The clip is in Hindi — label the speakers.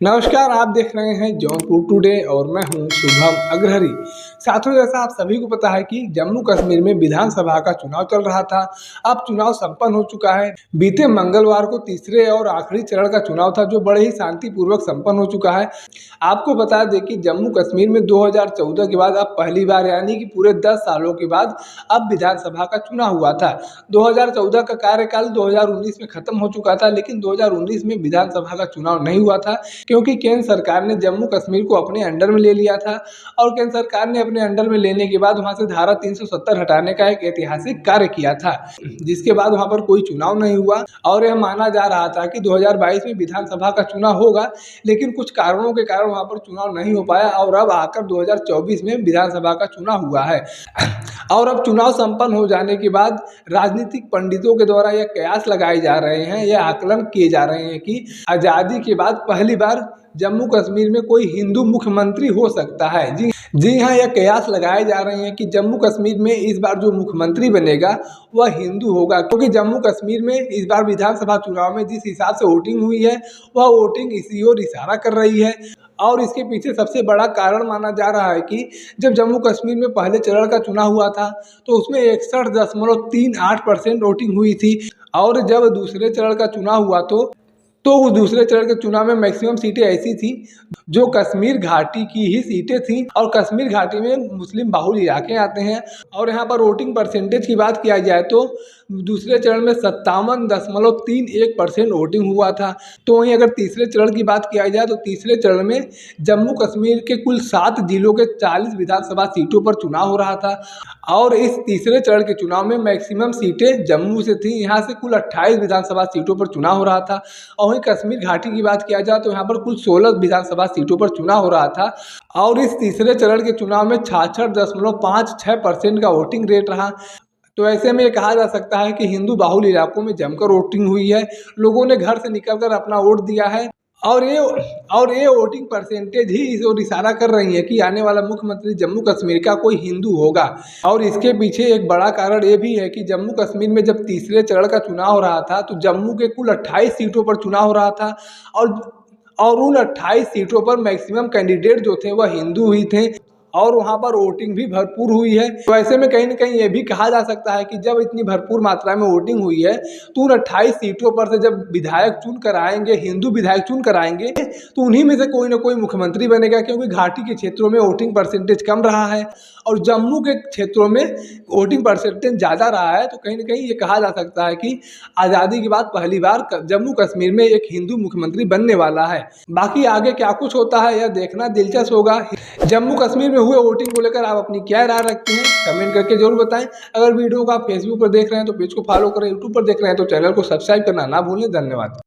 Speaker 1: नमस्कार, आप देख रहे हैं जौनपुर टुडे और मैं हूं शुभम अग्रहरी। साथियों, जैसा आप सभी को पता है कि जम्मू कश्मीर में विधानसभा का चुनाव चल रहा था। अब चुनाव संपन्न हो चुका है। बीते मंगलवार को तीसरे और आखिरी चरण का चुनाव था, जो बड़े ही शांतिपूर्वक संपन्न हो चुका है। आपको बता दें कि जम्मू कश्मीर में 2014 के बाद अब पहली बार, यानी कि पूरे 10 सालों के बाद अब विधानसभा का चुनाव हुआ था। 2014 का कार्यकाल 2019 में खत्म हो चुका था, लेकिन 2019 में विधानसभा का चुनाव नहीं हुआ था, क्योंकि केंद्र सरकार ने जम्मू कश्मीर को अपने अंडर में ले लिया था। और केंद्र सरकार ने अपने अंडर में लेने के बाद वहां से धारा 370 हटाने का एक ऐतिहासिक कार्य किया था, जिसके बाद वहां पर कोई चुनाव नहीं हुआ। और यह माना जा रहा था कि 2022 में विधानसभा का चुनाव होगा, लेकिन कुछ कारणों के कारण वहां पर चुनाव नहीं हो पाया। और अब आकर 2024 में विधानसभा का चुनाव हुआ है। और अब चुनाव संपन्न हो जाने के बाद राजनीतिक पंडितों के द्वारा यह कयास लगाए जा रहे हैं, यह आकलन किए जा रहे हैं कि आज़ादी के बाद पहली बार जम्मू कश्मीर में कोई हिंदू मुख्यमंत्री हो सकता है। जी हाँ, यह कयास लगाए जा रहे हैं कि जम्मू कश्मीर में इस बार जो मुख्यमंत्री बनेगा वह हिंदू होगा, क्योंकि जम्मू कश्मीर में इस बार विधानसभा चुनाव में जिस हिसाब से वोटिंग हुई है, वह वोटिंग इसी ओर इशारा कर रही है। और इसके पीछे सबसे बड़ा कारण माना जा रहा है कि जब जम्मू कश्मीर में पहले चरण का चुनाव हुआ था, तो उसमें 61.38% वोटिंग हुई थी। और जब दूसरे चरण का चुनाव हुआ तो उस दूसरे चरण के चुनाव में मैक्सिमम सीटें ऐसी थी जो कश्मीर घाटी की ही सीटें थीं। और कश्मीर घाटी में मुस्लिम बाहुल इलाके आते हैं। और यहाँ पर वोटिंग परसेंटेज की बात किया जाए तो दूसरे चरण में 57.31% वोटिंग हुआ था। तो वहीं अगर तीसरे चरण की बात किया जाए तो तीसरे चरण में जम्मू कश्मीर के कुल 7 जिलों के 40 विधानसभा सीटों पर चुनाव हो रहा था। और इस तीसरे चरण के चुनाव में मैक्सिमम सीटें जम्मू से थी। यहाँ से कुल 28 विधानसभा सीटों पर चुनाव हो रहा था। और वहीं कश्मीर घाटी की बात किया जाए तो यहाँ पर कुल 16 विधानसभा सीटों पर चुनाव हो रहा था। और इस तीसरे चरण के चुनाव में 66.56% का वोटिंग रेट रहा। तो ऐसे में ये कहा जा सकता है कि हिंदू बाहुल इलाकों में जमकर वोटिंग हुई है। लोगों ने घर से निकलकर अपना वोट दिया है। और ये वोटिंग परसेंटेज ही इस ओर इशारा कर रही है कि आने वाला मुख्यमंत्री जम्मू कश्मीर का कोई हिंदू होगा। और इसके पीछे एक बड़ा कारण ये भी है कि जम्मू कश्मीर में जब तीसरे चरण का चुनाव हो रहा था, तो जम्मू के कुल 28 सीटों पर चुनाव हो रहा था। और उन 28 सीटों पर मैक्सिमम कैंडिडेट जो थे वह हिंदू ही थे। और वहाँ पर वोटिंग भी भरपूर हुई है। तो ऐसे में कहीं ना कहीं ये भी कहा जा सकता है कि जब इतनी भरपूर मात्रा में वोटिंग हुई है, तो उन 28 सीटों पर से जब विधायक चुन कर आएंगे, हिंदू विधायक चुन कर आएंगे, तो उन्हीं में से कोई ना कोई मुख्यमंत्री बनेगा। क्योंकि घाटी के क्षेत्रों में वोटिंग परसेंटेज कम रहा है और जम्मू के क्षेत्रों में वोटिंग परसेंटेज ज़्यादा रहा है। तो कहीं ना कहीं ये कहा जा सकता है कि आज़ादी के बाद पहली बार जम्मू कश्मीर में एक हिंदू मुख्यमंत्री बनने वाला है। बाकी आगे क्या कुछ होता है यह देखना दिलचस्प होगा। जम्मू कश्मीर में हुए वोटिंग को लेकर आप अपनी क्या राय रखते हैं, कमेंट करके जरूर बताएं। अगर वीडियो को आप फेसबुक पर देख रहे हैं तो पेज को फॉलो करें, यूट्यूब पर देख रहे हैं तो चैनल को सब्सक्राइब करना ना भूलें। धन्यवाद।